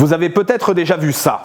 Vous avez peut-être déjà vu ça.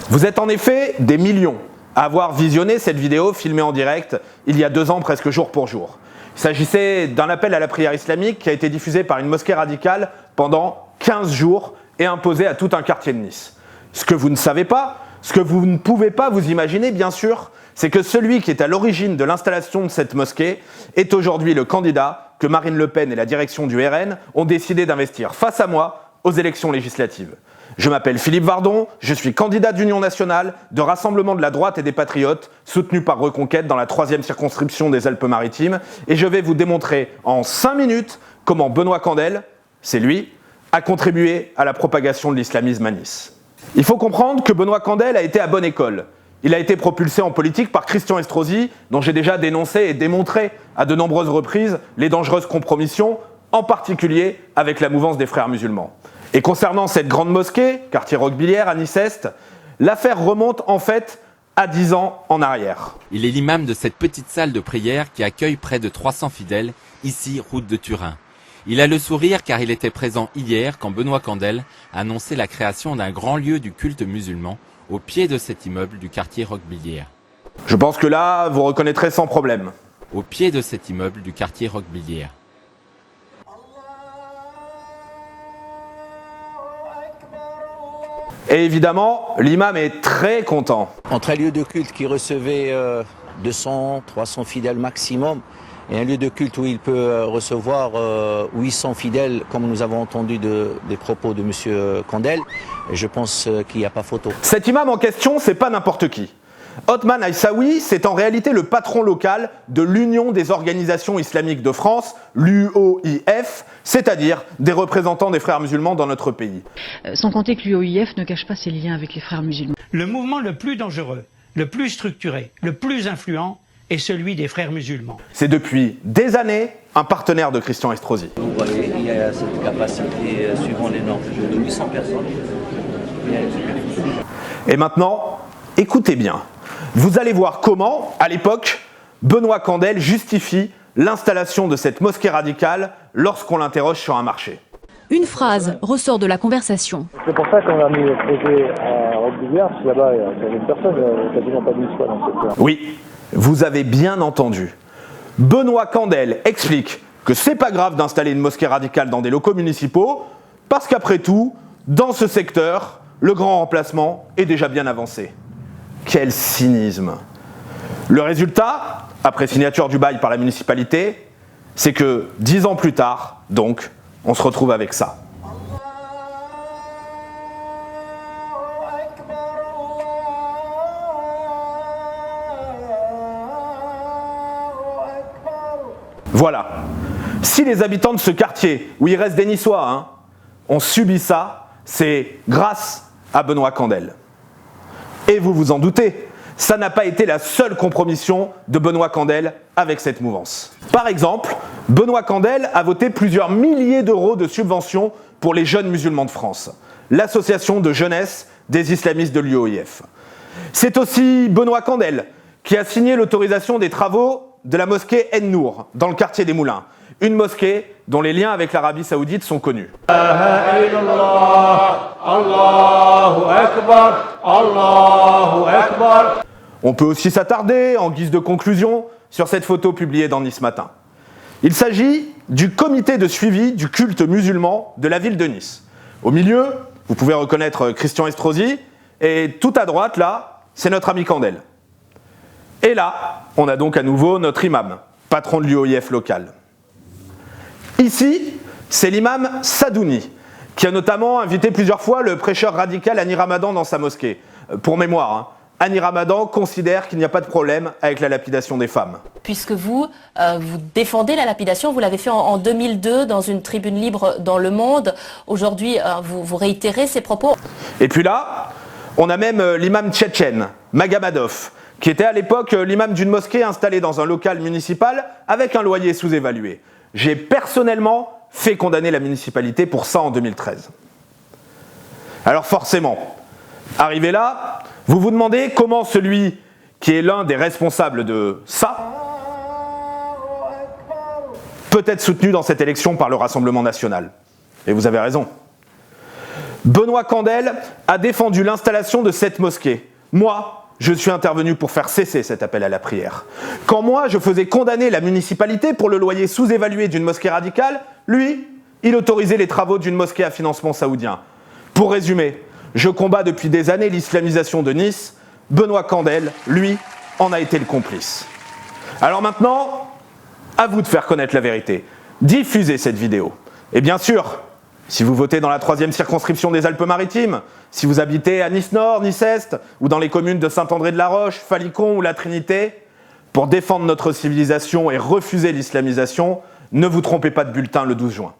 Vous êtes en effet des millions à avoir visionné cette vidéo filmée en direct il y a 2 ans presque jour pour jour. Il s'agissait d'un appel à la prière islamique qui a été diffusé par une mosquée radicale pendant 15 jours et imposé à tout un quartier de Nice. Ce que vous ne savez pas, ce que vous ne pouvez pas vous imaginer bien sûr, c'est que celui qui est à l'origine de l'installation de cette mosquée est aujourd'hui le candidat que Marine Le Pen et la direction du RN ont décidé d'investir face à moi aux élections législatives. Je m'appelle Philippe Vardon, je suis candidat d'Union nationale, de Rassemblement de la droite et des patriotes, soutenu par Reconquête dans la 3e circonscription des Alpes-Maritimes, et je vais vous démontrer en 5 minutes comment Benoît Candel, c'est lui, a contribué à la propagation de l'islamisme à Nice. Il faut comprendre que Benoît Candel a été à bonne école. Il a été propulsé en politique par Christian Estrosi, dont j'ai déjà dénoncé et démontré à de nombreuses reprises les dangereuses compromissions, en particulier avec la mouvance des Frères musulmans. Et concernant cette grande mosquée, quartier Roquebillière à Nice-Est, l'affaire remonte en fait à 10 ans en arrière. Il est l'imam de cette petite salle de prière qui accueille près de 300 fidèles, ici route de Turin. Il a le sourire car il était présent hier quand Benoît Candel annonçait la création d'un grand lieu du culte musulman au pied de cet immeuble du quartier Roquebillière. Je pense que là, vous reconnaîtrez sans problème. Au pied de cet immeuble du quartier Roquebillière. Et évidemment, l'imam est très content. Entre un lieu de culte qui recevait 200, 300 fidèles maximum, et un lieu de culte où il peut recevoir 800 fidèles, comme nous avons entendu des propos de M. Candel, je pense qu'il n'y a pas photo. Cet imam en question, c'est pas n'importe qui. Othman Aïssaoui, c'est en réalité le patron local de l'Union des organisations islamiques de France, l'UOIF, c'est-à-dire des représentants des frères musulmans dans notre pays. Sans compter que l'UOIF ne cache pas ses liens avec les frères musulmans. Le mouvement le plus dangereux, le plus structuré, le plus influent est celui des frères musulmans. C'est depuis des années un partenaire de Christian Estrosi. Vous voyez, il y a cette capacité, suivant les normes, de 800 personnes. Et maintenant, écoutez bien. Vous allez voir comment, à l'époque, Benoît Candel justifie l'installation de cette mosquée radicale lorsqu'on l'interroge sur un marché. Une phrase ressort de la conversation. C'est pour ça qu'on a mis le projet à Roquebillière, parce que là-bas, il y a une personne, quasiment pas d'une fois dans cette terre. Oui, vous avez bien entendu. Benoît Candel explique que c'est pas grave d'installer une mosquée radicale dans des locaux municipaux, parce qu'après tout, dans ce secteur, le grand remplacement est déjà bien avancé. Quel cynisme! Le résultat, après signature du bail par la municipalité, c'est que 10 ans plus tard, donc, on se retrouve avec ça. Voilà. Si les habitants de ce quartier, où il reste des Niçois, ont subi ça, c'est grâce à Benoît Candel. Et vous vous en doutez, ça n'a pas été la seule compromission de Benoît Candel avec cette mouvance. Par exemple, Benoît Candel a voté plusieurs milliers d'euros de subventions pour les jeunes musulmans de France, l'association de jeunesse des islamistes de l'UOIF. C'est aussi Benoît Candel qui a signé l'autorisation des travaux de la mosquée En-Nour, dans le quartier des Moulins, une mosquée dont les liens avec l'Arabie Saoudite sont connus. On peut aussi s'attarder, en guise de conclusion, sur cette photo publiée dans Nice Matin. Il s'agit du comité de suivi du culte musulman de la ville de Nice. Au milieu, vous pouvez reconnaître Christian Estrosi, et tout à droite, là, c'est notre ami Candel. Et là, on a donc à nouveau notre imam, patron de l'UOIF local. Ici, c'est l'imam Sadouni, qui a notamment invité plusieurs fois le prêcheur radical Hani Ramadan dans sa mosquée. Pour mémoire, Hani Ramadan considère qu'il n'y a pas de problème avec la lapidation des femmes. Puisque vous défendez la lapidation, vous l'avez fait en 2002 dans une tribune libre dans Le Monde. Aujourd'hui, vous réitérez ces propos. Et puis là, on a même l'imam tchétchène, Magomadov, qui était à l'époque l'imam d'une mosquée installée dans un local municipal avec un loyer sous-évalué. J'ai personnellement fait condamner la municipalité pour ça en 2013. Alors forcément, arrivé là, vous vous demandez comment celui qui est l'un des responsables de ça, peut être soutenu dans cette élection par le Rassemblement national. Et vous avez raison. Benoît Candel a défendu l'installation de cette mosquée. Moi, je suis intervenu pour faire cesser cet appel à la prière. Quand moi, je faisais condamner la municipalité pour le loyer sous-évalué d'une mosquée radicale, lui, il autorisait les travaux d'une mosquée à financement saoudien. Pour résumer, je combats depuis des années l'islamisation de Nice. Benoît Candel, lui, en a été le complice. Alors maintenant, à vous de faire connaître la vérité. Diffusez cette vidéo. Et bien sûr, si vous votez dans la 3e circonscription des Alpes-Maritimes, si vous habitez à Nice-Nord, Nice-Est, ou dans les communes de Saint-André-de-la-Roche, Falicon ou La Trinité, pour défendre notre civilisation et refuser l'islamisation, ne vous trompez pas de bulletin le 12 juin.